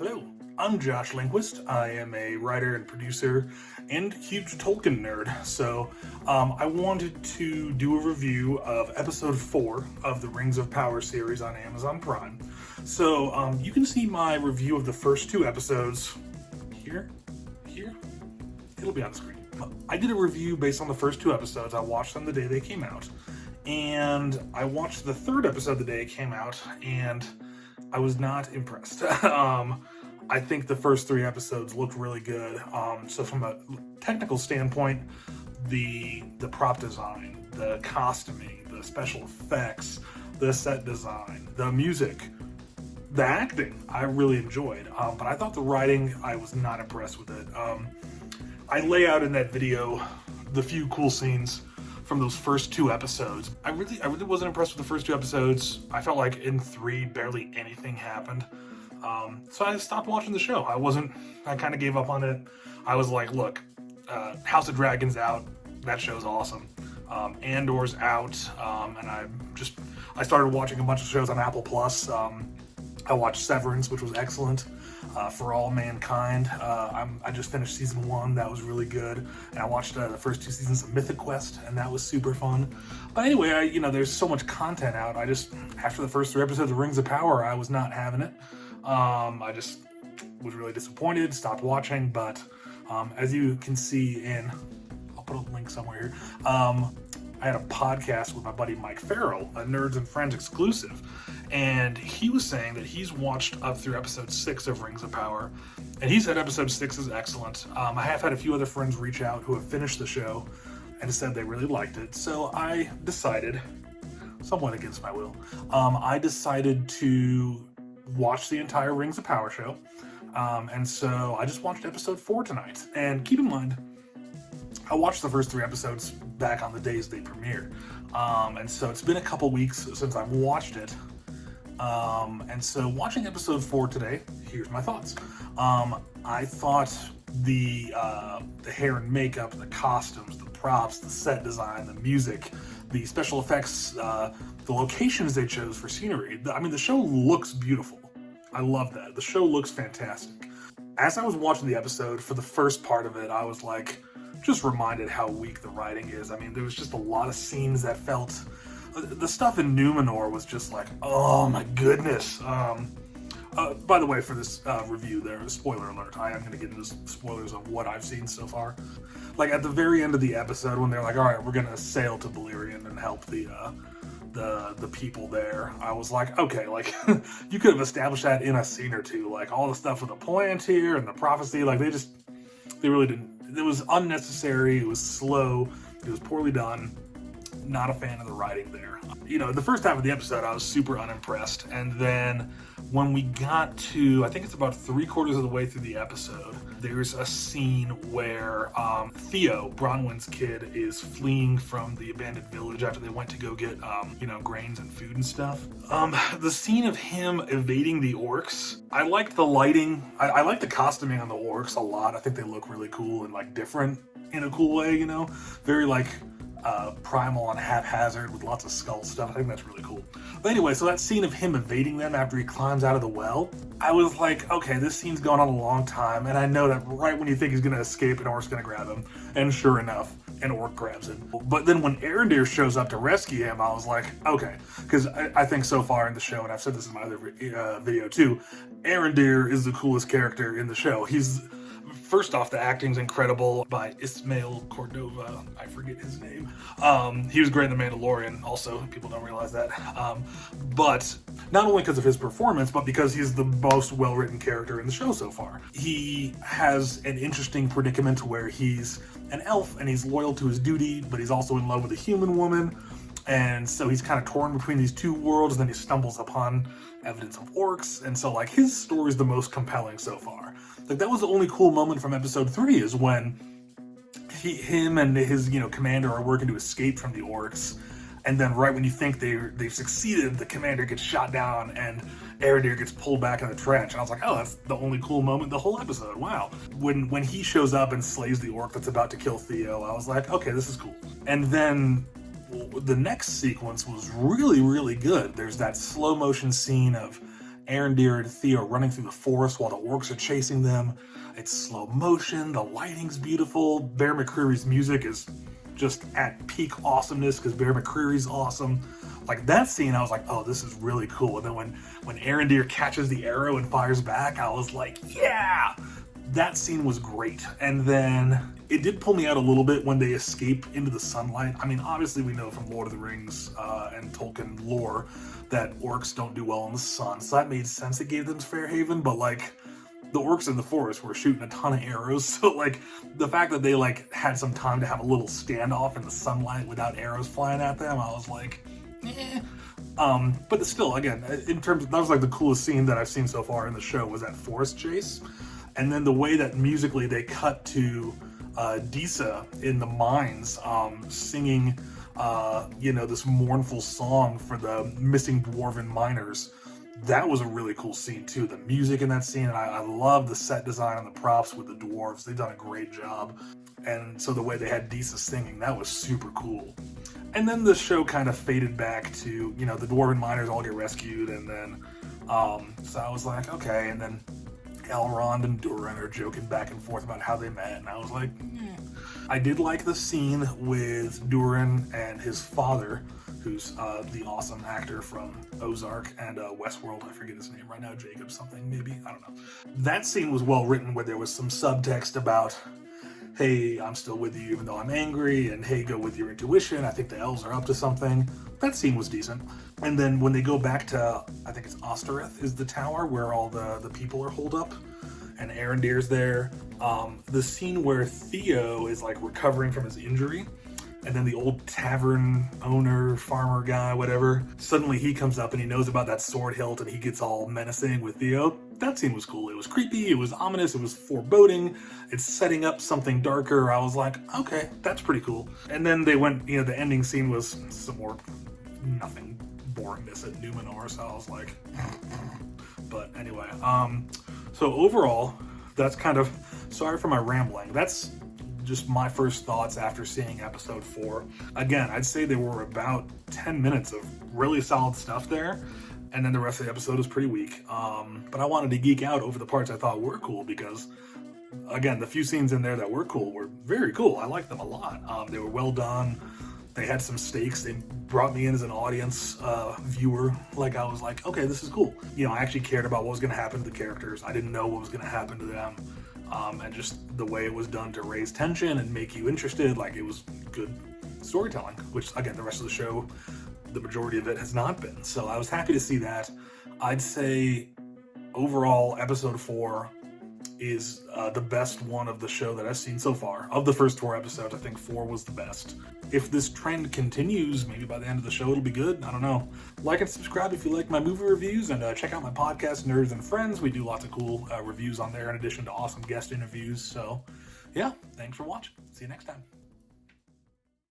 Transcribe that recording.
Hello, I'm Josh Lindquist. I am a writer and producer and huge Tolkien nerd. I wanted to do a review of episode 4 of the Rings of Power series on Amazon Prime. You can see my review of the first 2 episodes here. It'll be on the screen. I did a review based on the first 2 episodes. I watched them the day they came out. And I watched the 3rd episode the day it came out, and I was not impressed. I think the first 3 episodes looked really good. So from a technical standpoint, the prop design, the costuming, the special effects, the set design, the music, the acting, I really enjoyed. But I thought the writing, I was not impressed with it. I lay out in that video the few cool scenes from those first 2 episodes. I really wasn't impressed with the first 2 episodes. I felt like in 3, barely anything happened. So I stopped watching the show. I kind of gave up on it. I was like, look, House of Dragon's out. That show's awesome. Andor's out. And I started watching a bunch of shows on Apple Plus. I watched Severance, which was excellent. For All Mankind. I just finished season 1. That was really good. And I watched the first 2 seasons of Mythic Quest, and that was super fun. But anyway, there's so much content out. After the first 3 episodes of Rings of Power, I was not having it. I just was really disappointed, stopped watching. But as you can see I'll put a link somewhere here. I had a podcast with my buddy Mike Farrell, a Nerds and Friends exclusive, and he was saying that he's watched up through episode 6 of Rings of Power, and he said episode 6 is excellent. I have had a few other friends reach out who have finished the show and said they really liked it, so I decided, somewhat against my will, I decided to watch the entire Rings of Power show, and so I just watched episode 4 tonight. And keep in mind, I watched the first 3 episodes back on the days they premiered. And so it's been a couple weeks since I've watched it. And so watching episode 4 today, here's my thoughts. I thought the hair and makeup, the costumes, the props, the set design, the music, the special effects, the locations they chose for scenery. The show looks beautiful. I love that. The show looks fantastic. As I was watching the episode, for the first part of it, I was like, just reminded how weak the writing is. There was just a lot of scenes that felt... The stuff in Numenor was just like, oh my goodness. By the way, for this review there, spoiler alert, I am going to get into spoilers of what I've seen so far. Like at the very end of the episode when they're like, all right, we're going to sail to Beleriand and help the people there. I was like, okay, like you could have established that in a scene or 2. Like all the stuff with the plant here and the prophecy, like they really didn't. It was unnecessary, it was slow, it was poorly done. Not a fan of the writing there. The first half of the episode, I was super unimpressed. And then when we got to, I think it's about 3/4 of the way through the episode, there's a scene where Theo, Bronwyn's kid, is fleeing from the abandoned village after they went to go get, grains and food and stuff. The scene of him evading the orcs, I liked the lighting. I like the costuming on the orcs a lot. I think they look really cool and like different in a cool way, very like primal and haphazard with lots of skull stuff. I think that's really cool. But anyway, so that scene of him evading them after he climbs out of the well, I was like, okay, this scene's going on a long time, and I know that right when you think he's going to escape, an orc's going to grab him, and sure enough, an orc grabs him. But then when Arondir shows up to rescue him, I was like, okay, because I think so far in the show, and I've said this in my other video too, Arondir is the coolest character in the show. First off, the acting's incredible by Ismail Cordova. I forget his name. He was great in The Mandalorian, also. People don't realize that. But not only because of his performance, but because he's the most well-written character in the show so far. He has an interesting predicament where he's an elf and he's loyal to his duty, but he's also in love with a human woman. And so he's kind of torn between these 2 worlds, and then he stumbles upon evidence of orcs. And so, like, his story is the most compelling so far. Like, that was the only cool moment from episode 3 is when him and his, commander are working to escape from the orcs. And then right when you think they've succeeded, the commander gets shot down and Arondir gets pulled back in the trench. And I was like, oh, that's the only cool moment the whole episode. Wow. When he shows up and slays the orc that's about to kill Theo, I was like, okay, this is cool. And then the next sequence was really, really good. There's that slow motion scene of Arondir and Theo running through the forest while the orcs are chasing them. It's slow motion, the lighting's beautiful. Bear McCreary's music is just at peak awesomeness because Bear McCreary's awesome. Like that scene, I was like, oh, this is really cool. And then when Arondir catches the arrow and fires back, I was like, yeah! That scene was great. And then it did pull me out a little bit when they escape into the sunlight. I mean, obviously we know from Lord of the Rings and Tolkien lore that orcs don't do well in the sun, so that made sense. It gave them Fairhaven, but like the orcs in the forest were shooting a ton of arrows, so like the fact that they like had some time to have a little standoff in the sunlight without arrows flying at them, I was like, eh. But still, again, in terms of, that was like the coolest scene that I've seen so far in the show was that forest chase. And then the way that musically they cut to Disa in the mines singing, this mournful song for the missing dwarven miners. That was a really cool scene too. The music in that scene, and I love the set design and the props with the dwarves. They've done a great job. And so the way they had Disa singing, that was super cool. And then the show kind of faded back to, the dwarven miners all get rescued, and then, so I was like, okay, and then Elrond and Durin are joking back and forth about how they met, and I was like, I did like the scene with Durin and his father, who's the awesome actor from Ozark and Westworld. I forget his name right now, Jacob something, maybe, I don't know. That scene was well written, where there was some subtext about, hey, I'm still with you even though I'm angry, and hey, go with your intuition, I think the elves are up to something. That scene was decent. And then when they go back to, I think it's Ostirith is the tower where all the people are holed up, and Arondir's there. The scene where Theo is like recovering from his injury, and then the old tavern owner, farmer guy, whatever, suddenly he comes up and he knows about that sword hilt and he gets all menacing with Theo. That scene was cool. It was creepy, it was ominous, it was foreboding, it's setting up something darker. I was like, okay, that's pretty cool. And then they went, the ending scene was some more nothing boringness at Numenor, so I was like, but anyway, so overall, that's kind of, sorry for my rambling, that's just my first thoughts after seeing episode 4. Again, I'd say there were about 10 minutes of really solid stuff there, and then the rest of the episode was pretty weak. But I wanted to geek out over the parts I thought were cool because, again, the few scenes in there that were cool were very cool. I liked them a lot. They were well done. They had some stakes. They brought me in as an audience viewer. Like, I was like, okay, this is cool. I actually cared about what was going to happen to the characters. I didn't know what was going to happen to them. And just the way it was done to raise tension and make you interested, like it was good storytelling, which again, the rest of the show, the majority of it has not been. So I was happy to see that. I'd say overall episode 4 is the best one of the show that I've seen so far. Of the first 4 episodes, I think 4 was the best. If this trend continues, maybe by the end of the show it'll be good. I don't know. Like and subscribe if you like my movie reviews, and check out my podcast, Nerds and Friends. We do lots of cool reviews on there in addition to awesome guest interviews. So yeah, thanks for watching. See you next time.